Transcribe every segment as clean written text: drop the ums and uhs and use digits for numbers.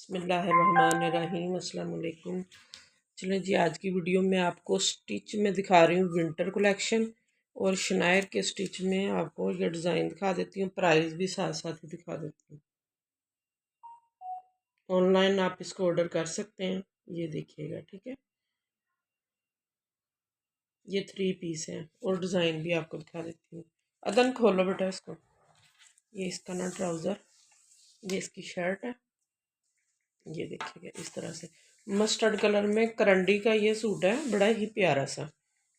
बिस्मिल्लाहिर्रहमानिर्रहीम अस्सलाम वालेकुम। चलें जी, आज की वीडियो में आपको स्टिच में दिखा रही हूँ विंटर कलेक्शन और शनायर के स्टिच में आपको ये डिज़ाइन दिखा देती हूँ, प्राइस भी साथ साथ ही दिखा देती हूँ। ऑनलाइन आप इसको ऑर्डर कर सकते हैं। ये देखिएगा, ठीक है। ये 3 पीस है और डिज़ाइन भी आपको दिखा देती हूँ। अदन खोलो बेटा इसको। ये इसका ना ट्राउज़र, ये इसकी शर्ट है। ये देखिएगा इस तरह से मस्टर्ड कलर में करंडी का ये सूट है, बड़ा ही प्यारा सा।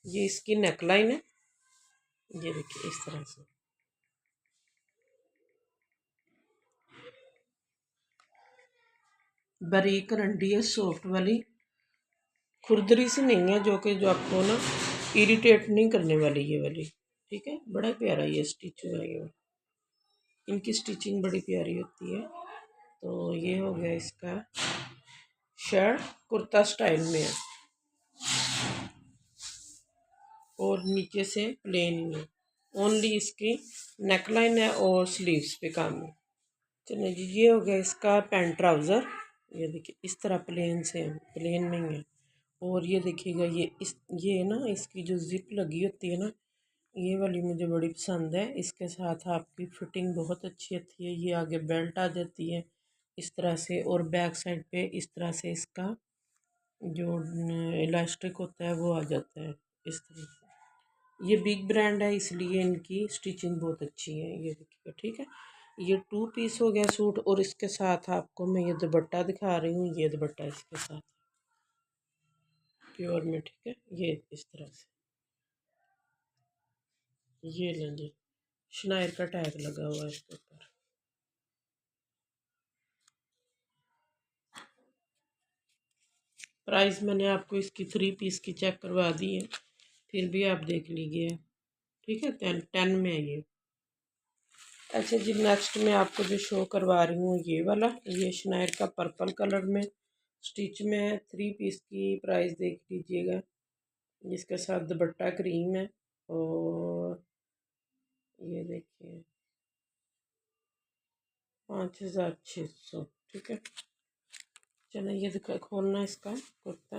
ये इसकी नेकलाइन है। ये देखिए इस तरह से बारीक करंडी है, सॉफ्ट वाली, खुरदरी सी नहीं है, जो आपको ना इरिटेट नहीं करने वाली ये वाली। ठीक है, बड़ा प्यारा ये स्टिच हुआ है। ये इनकी स्टिचिंग बड़ी प्यारी होती है। तो ये हो गया इसका शर्ट, कुर्ता स्टाइल में है और नीचे से प्लेन में, ओनली इसकी नेकलाइन है और स्लीव्स पे काम है। चलिए जी, ये हो गया इसका पैंट ट्राउज़र। ये देखिए इस तरह प्लेन से, प्लेन में ही है। और ये देखिएगा ये ना इसकी जो जिप लगी होती है ना, ये वाली मुझे बड़ी पसंद है। इसके साथ आपकी फिटिंग बहुत अच्छी आती है। ये आगे बेल्ट आ जाती है इस तरह से और बैक साइड पे इस तरह से इसका जो इलास्टिक होता है वो आ जाता है इस तरह से। ये बिग ब्रांड है इसलिए इनकी स्टिचिंग बहुत अच्छी है। ये देखिएगा, ठीक है। ये 2 पीस हो गया सूट और इसके साथ आपको मैं ये दुपट्टा दिखा रही हूँ। ये दुपट्टा इसके साथ प्योर में, ठीक है। ये इस तरह से ये लें जी, शनायर का टैग लगा हुआ है इसके ऊपर। प्राइस मैंने आपको इसकी 3 पीस की चेक करवा दी है, फिर भी आप देख लीजिए, ठीक है। 10 में है ये। अच्छा जी, नेक्स्ट मैं आपको जो शो करवा रही हूँ ये वाला, ये शनायर का पर्पल कलर में स्टिच में है। 3 पीस की प्राइस देख लीजिएगा। इसके साथ दुपट्टा क्रीम है और ये देखिए 5600, ठीक है। चलो ये दिखा, खोलना इसका कुर्ता।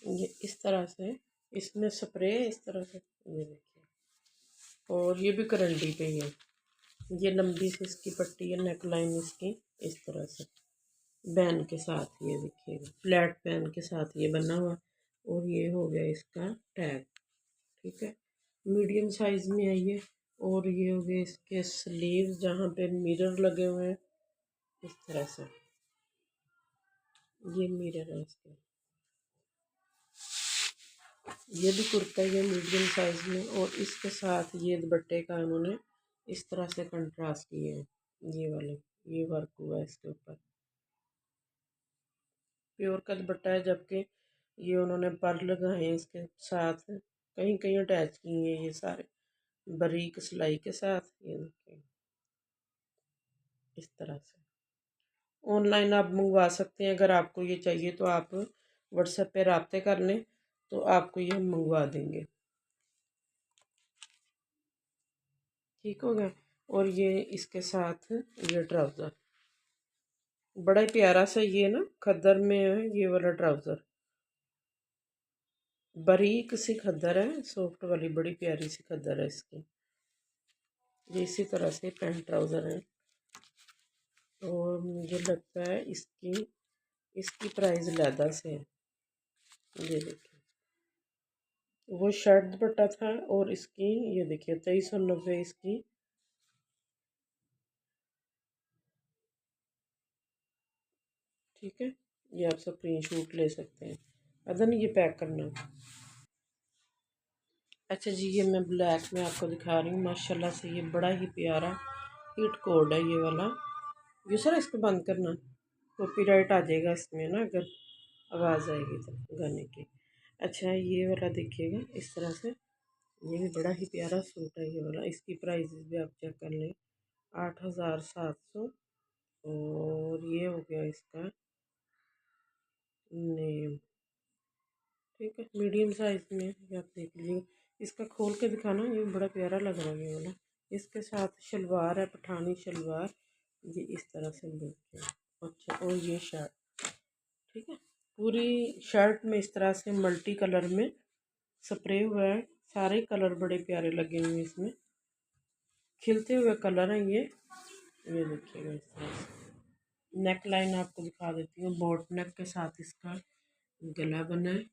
ये इस तरह से, इसमें स्प्रे इस तरह से, ये देखिए। और ये भी करंडी पे ही है। ये लंबी सी इसकी पट्टी है, नेक लाइन इसकी इस तरह से बैन के साथ, ये देखिएगा फ्लैट बैन के साथ ये बना हुआ। और ये हो गया इसका टैग, ठीक है। मीडियम साइज में है ये। और ये हो गए इसके स्लीव जहाँ पे मिरर लगे हुए हैं इस तरह से, ये मिरर है इसके। ये भी कुर्ता है मीडियम साइज में और इसके साथ ये दुपट्टे का उन्होंने इस तरह से कंट्रास्ट किए हैं। ये वाले, ये वर्क हुआ है इसके ऊपर, प्योर का दुपट्टा है, जबकि ये उन्होंने पर लगाए हैं इसके साथ, कहीं कहीं अटैच किए हैं ये सारे बारीक सिलाई के साथ। ये देखिए इस तरह से ऑनलाइन आप मंगवा सकते हैं। अगर आपको ये चाहिए तो आप व्हाट्सएप पे रब्ते कर लें तो आपको ये हम मंगवा देंगे, ठीक हो गया। और ये इसके साथ ये ट्राउज़र बड़ा ही प्यारा सा, ये ना खद्दर में है ये वाला ट्राउज़र, बारीक सी खद्दर है, सॉफ्ट वाली बड़ी प्यारी सी खद्दर है इसकी। ये इसी तरह से पैंट ट्राउज़र है। और मुझे लगता है इसकी इसकी प्राइस ज़्यादा से है। ये देखिए वो शर्ट दुपट्टा था और इसकी ये देखिए 2390 इसकी। ठीक है, ये आप स्क्रीन शॉट ले सकते हैं। अदन ये पैक करना। अच्छा जी, ये मैं ब्लैक में आपको दिखा रही हूँ। माशाल्लाह से ये बड़ा ही प्यारा हिट कोड है ये वाला। ये सर इसको बंद करना, कॉपीराइट आ जाएगा इसमें ना, अगर आवाज़ आएगी तो गाने की। अच्छा ये वाला देखिएगा इस तरह से, ये भी बड़ा ही प्यारा सूट है ये वाला। इसकी प्राइस भी आप चेक कर लें, 8700। और ये हो गया इसका नेम, ठीक है, मीडियम साइज में, ये आप देख लीजिए। इसका खोल के दिखाना, ये बड़ा प्यारा लग रहा है ये वाला। इसके साथ शलवार है, पठानी शलवार, ये इस तरह से मिलती है। अच्छा, और ये शर्ट, ठीक है। पूरी शर्ट में इस तरह से मल्टी कलर में स्प्रे हुआ है। सारे कलर बड़े प्यारे लगे हुए हैं, इसमें खिलते हुए कलर हैं ये देखिएगा इस तरह से। नेक लाइन आपको दिखा देती हूँ, बोट नेक के साथ इसका गला बना है।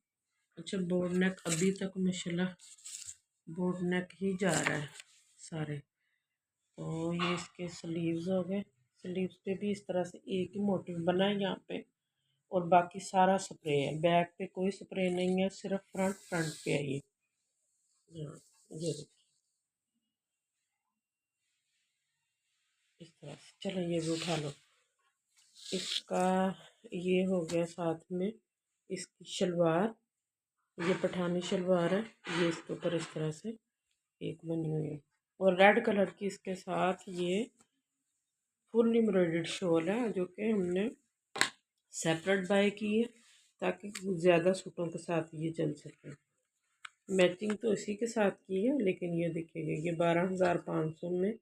अच्छा, बोट नेक अभी तक माशाल्लाह बोट नेक ही जा रहा है सारे। तो ये इसके स्लीव्स हो गए। स्लीव्स पे भी इस तरह से एक ही मोटिव बना है यहाँ पे, और बाकी सारा स्प्रे है। बैक पे कोई स्प्रे नहीं है, सिर्फ फ्रंट पे है ये। हाँ, ये देखिए इस तरह से। चलो ये भी उठा लो। इसका ये हो गया साथ में इसकी शलवार, ये पठानी शलवार है। ये इसके ऊपर इस तरह से एक बनी हुई है, और रेड कलर की इसके साथ ये फुल एम्ब्रॉयडर्ड शॉल है, जो कि हमने सेपरेट बाय की है ताकि ज़्यादा सूटों के साथ ये चल सके। मैचिंग तो इसी के साथ की है, लेकिन ये देखिएगा ये 12,500 में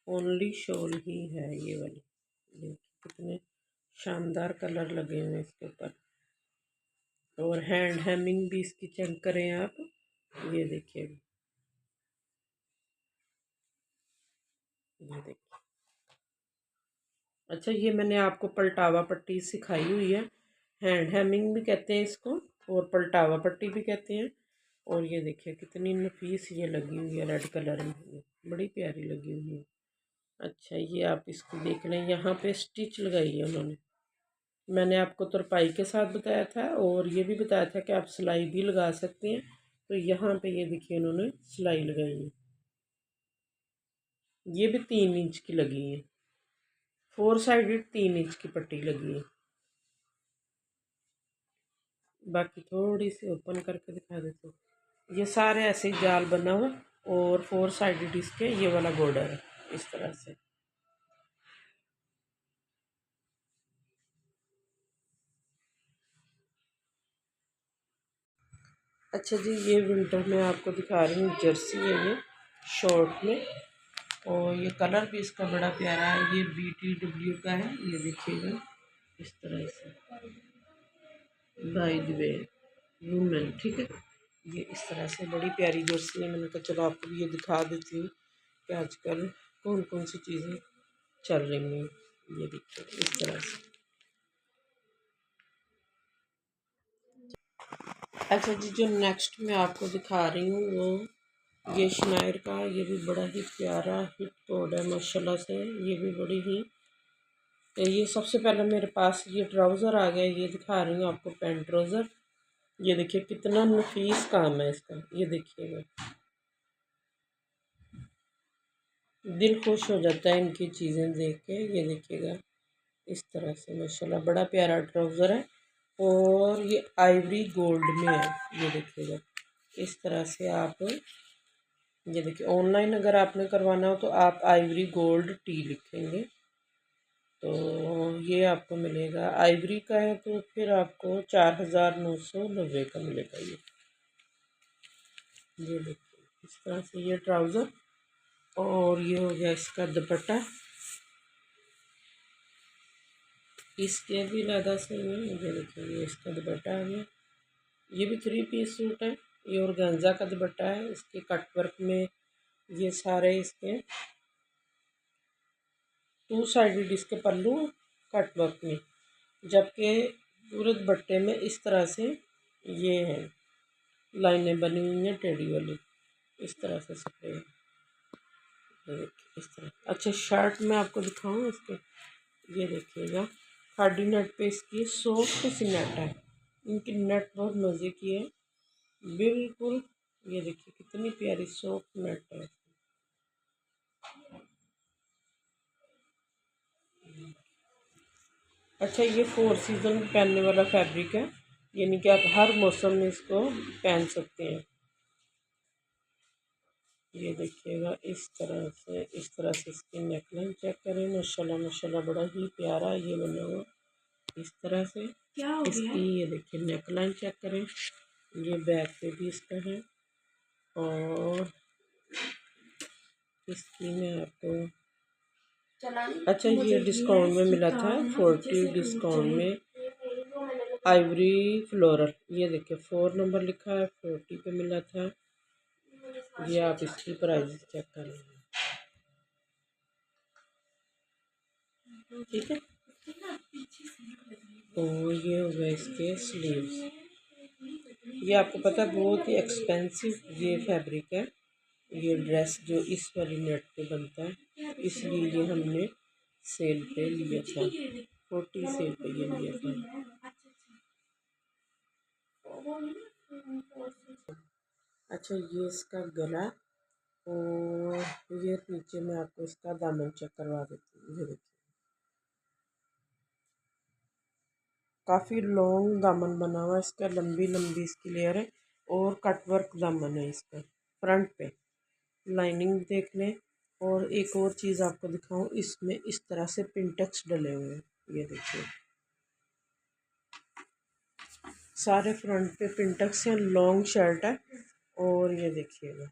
ओनली शॉल ही है ये वाली। देखिए कितने शानदार कलर लगे हुए हैं इसके ऊपर, और हैंड हेमिंग भी इसकी चेक करें आप, ये देखिएगा, ये देखिए। अच्छा, ये मैंने आपको पलटावा पट्टी सिखाई हुई है। हैंड हेमिंग भी कहते हैं इसको, और पलटावा पट्टी भी कहते हैं। और ये देखिए कितनी नफीस ये लगी हुई है, रेड कलर में, बड़ी प्यारी लगी हुई है। अच्छा, ये आप इसको देख लें, यहाँ पे स्टिच लगाई है उन्होंने। मैंने आपको तुरपाई के साथ बताया था, और ये भी बताया था कि आप सिलाई भी लगा सकते हैं। तो यहाँ पे ये देखिए उन्होंने सिलाई लगाई है, ये भी 3 इंच की लगी है। 4 साइडेड 3 इंच की पट्टी लगी है। बाकी थोड़ी सी ओपन करके दिखा देते हो। ये सारे ऐसे ही जाल बना हुआ, और 4 साइडेड इसके ये वाला बॉर्डर है इस तरह से। अच्छा जी, ये विंटर में आपको दिखा रही हूँ, जर्सी है ये शॉर्ट में, और ये कलर भी इसका बड़ा प्यारा है। ये BTW का है, ये देखिएगा इस तरह से, बाय द वे वुमेन, ठीक है। ये इस तरह से बड़ी प्यारी जर्सी है। मैंने कहा चलो आपको भी ये दिखा देती हूँ कि आजकल कौन कौन सी चीज़ें चल रही हैं। ये देखिए इस तरह से। अच्छा जी, जो नेक्स्ट मैं आपको दिखा रही हूँ वो ये शनायर का, ये भी बड़ा ही प्यारा हिट कोड है माशाल्लाह से। ये भी बड़ी ही, ये सबसे पहले मेरे पास ये ट्राउज़र आ गया, ये दिखा रही हूँ आपको पैंट ट्राउज़र। ये देखिए कितना नफीस काम है इसका, ये देखिएगा, दिल खुश हो जाता है इनकी चीज़ें देख के। ये देखिएगा इस तरह से माशाल्लाह बड़ा प्यारा ट्राउज़र है, और ये आइवरी गोल्ड में है। ये देखिएगा इस तरह से आप, ये देखिए ऑनलाइन अगर आपने करवाना हो तो आप आइवरी गोल्ड टी लिखेंगे तो ये आपको मिलेगा। आइवरी का है तो फिर आपको 4,990 का मिलेगा ये देखिए इस तरह से ये ट्राउज़र। और ये हो गया इसका दुपट्टा, इसके भी ज़्यादा सही है। ये देखिए ये इसका दुपट्टा आ गया, ये भी 3 पीस सूट है। ये ऑर्गेन्जा का दुपट्टा है, इसके कट वर्क में ये सारे इसके 2 साइडेड इसके पल्लू कट वर्क में, जबकि पूरे दुपट्टे में इस तरह से ये है लाइनें बनी हुई हैं टेढ़ी वाली, इस तरह से स्प्रे इस तरह। अच्छा, शर्ट में आपको दिखाऊं इसके, ये देखिएगा खादी नेट पे इसकी सॉफ्ट सी नेट है। इनकी नेट बहुत मज़े की है बिल्कुल। ये देखिए कितनी प्यारी सॉफ्ट नेट है। अच्छा, ये 4 सीज़न पहनने वाला फैब्रिक है, यानी कि आप हर मौसम में इसको पहन सकते हैं। ये देखिएगा इस तरह से, इस तरह से इसकी नेकलाइन चेक करें, माशाल्लाह माशाल्लाह बड़ा ही प्यारा ये बना हुआ इस तरह से। क्या हो इसकी गया? ये देखिए नेकलाइन चेक करें, ये बैक पे भी इसका है, और इसकी मैं आपको अच्छा ये डिस्काउंट में मिला था 40 डिस्काउंट में आइवरी फ्लोरल। ये देखिए 4 नंबर लिखा है, 40 पे मिला था। ये आप इसकी प्राइस चेक कर लीजिए, ठीक है। तो ये हो गया इसके स्लीव्स। ये आपको पता है बहुत ही एक्सपेंसिव ये फैब्रिक है। ये ड्रेस जो इस वाली नेट पे बनता है, इसलिए ये हमने सेल पे लिया था, 40 सेल पे ये लिया था। अच्छा ये इसका गला और ये नीचे मैं आपको इसका दामन चेक करवा देती हूँ। ये देखिए काफ़ी लॉन्ग दामन बना हुआ है इसका, लंबी लंबी इसकी लेयर है और कटवर्क दामन है इसका फ्रंट पे। लाइनिंग देख लें। और एक और चीज़ आपको दिखाऊं, इसमें इस तरह से पिंटेक्स डले हुए हैं। ये देखिए सारे फ्रंट पे पिंटेक्स हैं, लॉन्ग शर्ट है। और ये देखिएगा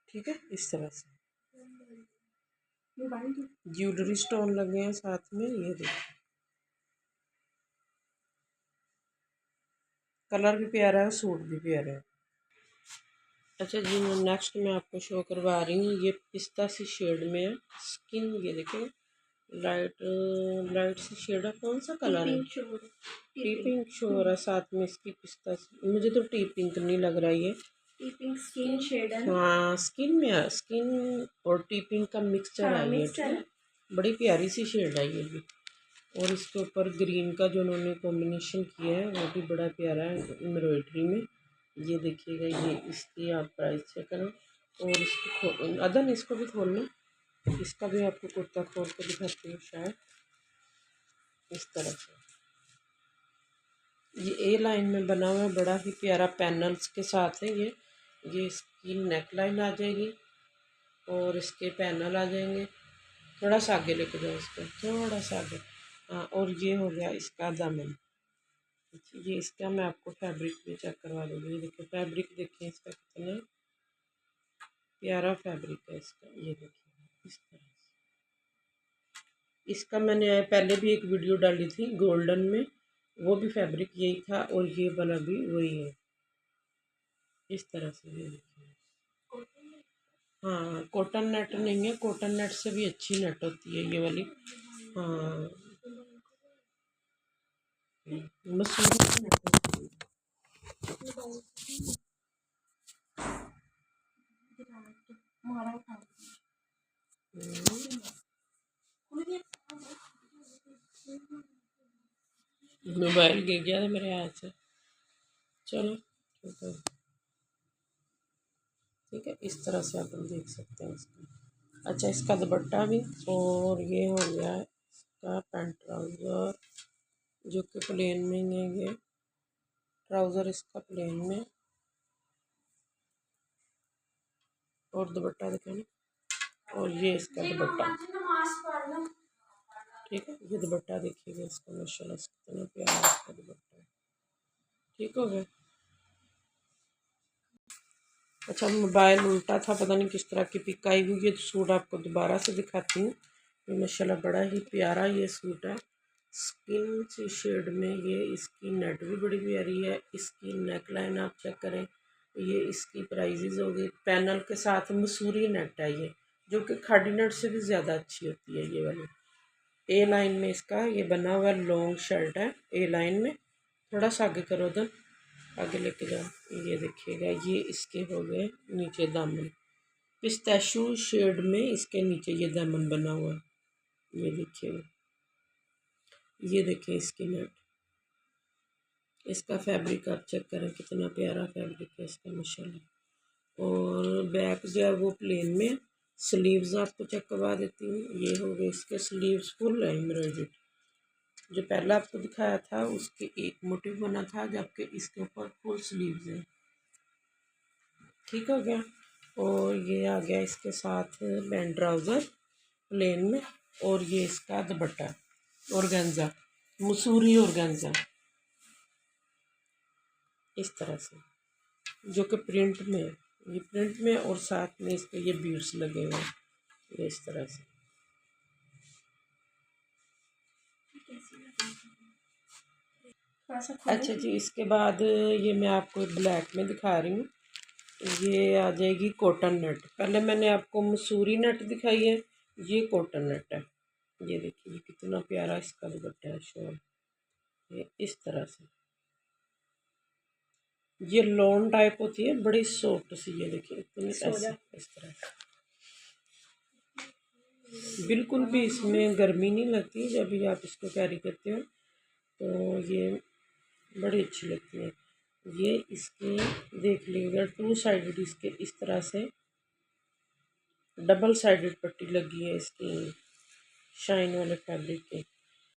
ठीक है इस तरह से ज्वेलरी स्टोन लगे हैं साथ में। ये देखिए कलर भी प्यारा है, सूट भी प्यारा है। अच्छा जी मैं नेक्स्ट में आपको शो करवा रही हूँ, ये पिस्ता सी शेड में है स्किन। ये देखिए लाइट लाइट सी शेड है। कौन सा कलर है? टी पिंक शो हो रहा है साथ में इसकी पिस्ता सी। मुझे तो टी पिंक नहीं लग रहा है, ये टी पिंक स्किन शेड है। हाँ स्किन में है, स्किन और टी पिंक का मिक्सचर है ये। बड़ी प्यारी सी शेड है ये भी। और इसके ऊपर ग्रीन का जो उन्होंने कॉम्बिनेशन किया है वो भी बड़ा प्यारा है एम्ब्रॉयडरी में। ये देखिएगा, ये इसकी आप प्राइस चेक करो। और इसको अदन इसको भी खोलना, इसका भी आपको कुर्ता खोल के दिखाती हूँ शायद। इस तरह से ये ए लाइन में बना हुआ है, बड़ा ही प्यारा पैनल्स के साथ है ये इसकी नेक लाइन आ जाएगी और इसके पैनल आ जाएंगे। थोड़ा सा आगे लेके जाओ इसको, थोड़ा सा आगे। हाँ और ये हो गया इसका दामन। ये इसका मैं आपको फैब्रिक भी चेक करवा दूँगी। ये देखिए फैब्रिक देखिए इसका कितना प्यारा फैब्रिक है इसका। ये देखिए इस तरह से इसका मैंने पहले भी एक वीडियो डाली थी गोल्डन में, वो भी फैब्रिक यही था और ये वाला भी वही है इस तरह से। ये देखिए हाँ कॉटन नेट नहीं है, कॉटन नेट से भी अच्छी नेट होती है ये वाली। हाँ मसूरी की नेट होती है। मोबाइल गिर गया था मेरे हाथ से। चलो ठीक है इस तरह से आप देख सकते हैं इसका। अच्छा इसका दुपट्टा भी। और ये हो गया इसका पैंट ट्राउज़र जो कि प्लेन में ही है। ये ट्राउज़र इसका प्लेन में और दुपट्टा दिखाना। और ये इसका दुपट्टा ठीक है। ये दुपट्टा देखिएगा इसका माशाल्लाह से कितना प्यारा इसका दुपट्टा है। ठीक हो गया। अच्छा मोबाइल उल्टा था, पता नहीं किस तरह की पिक आई हुई है, तो सूट आपको दोबारा से दिखाती हूँ। ये माशाल्लाह बड़ा ही प्यारा ये सूट है स्किन सी शेड में। ये इसकी नेट भी बड़ी प्यारी है, इसकी नेक लाइन आप चेक करें। ये इसकी प्राइजेज हो गई पैनल के साथ मसूरी नेट है ये, जो कि खाड़ी नेट से भी ज़्यादा अच्छी होती है ये वाली। ए लाइन में इसका ये बना हुआ लॉन्ग शर्ट है ए लाइन में। थोड़ा सा आगे करो उधर, आगे लेके जाओ। ये देखिएगा ये इसके हो गए नीचे दामन, पिस्ताशू शेड में इसके नीचे ये दामन बना हुआ है। ये देखिएगा, ये देखिए इसकी नेट। इसका फैब्रिक आप चेक करें कितना प्यारा फैब्रिक है इसका माशाल्लाह। और बैक जो है वो प्लेन में। स्लीव्स आपको चेक करवा देती हूँ। ये हो गए इसके स्लीव्स फुल है एम्ब्रॉयडर्ड। जो पहला आपको दिखाया था उसके एक मोटिव बना था, जबकि इसके ऊपर फुल स्लीव्स है। ठीक हो गया। और ये आ गया इसके साथ पैंट ट्राउज़र प्लेन में। और ये इसका दुपट्टा ऑर्गेन्जा, मसूरी ऑर्गेन्जा इस तरह से, जो कि प्रिंट में है। ये प्रिंट में, और साथ में इसके ये बीड्स लगे हुए हैं ये इस तरह से। अच्छा जी, इसके बाद ये मैं आपको ब्लैक में दिखा रही हूँ। ये आ जाएगी कॉटन नेट। पहले मैंने आपको मसूरी नेट दिखाई है, ये कॉटन नेट है। ये देखिए कितना प्यारा इसका दुपट्टा है, शॉल ये इस तरह से। ये लॉन टाइप होती है, बड़ी सॉफ्ट सी। ये देखिए इतनी ऐसे इस तरह से, बिल्कुल भी इसमें गर्मी नहीं लगती जब भी आप इसको कैरी करते हो, तो ये बड़ी अच्छी लगती है। ये इसके देख लीजिएगा 2 साइडेड इसके इस तरह से डबल साइडेड पट्टी लगी है इसकी शाइन वाले फैब्रिक की।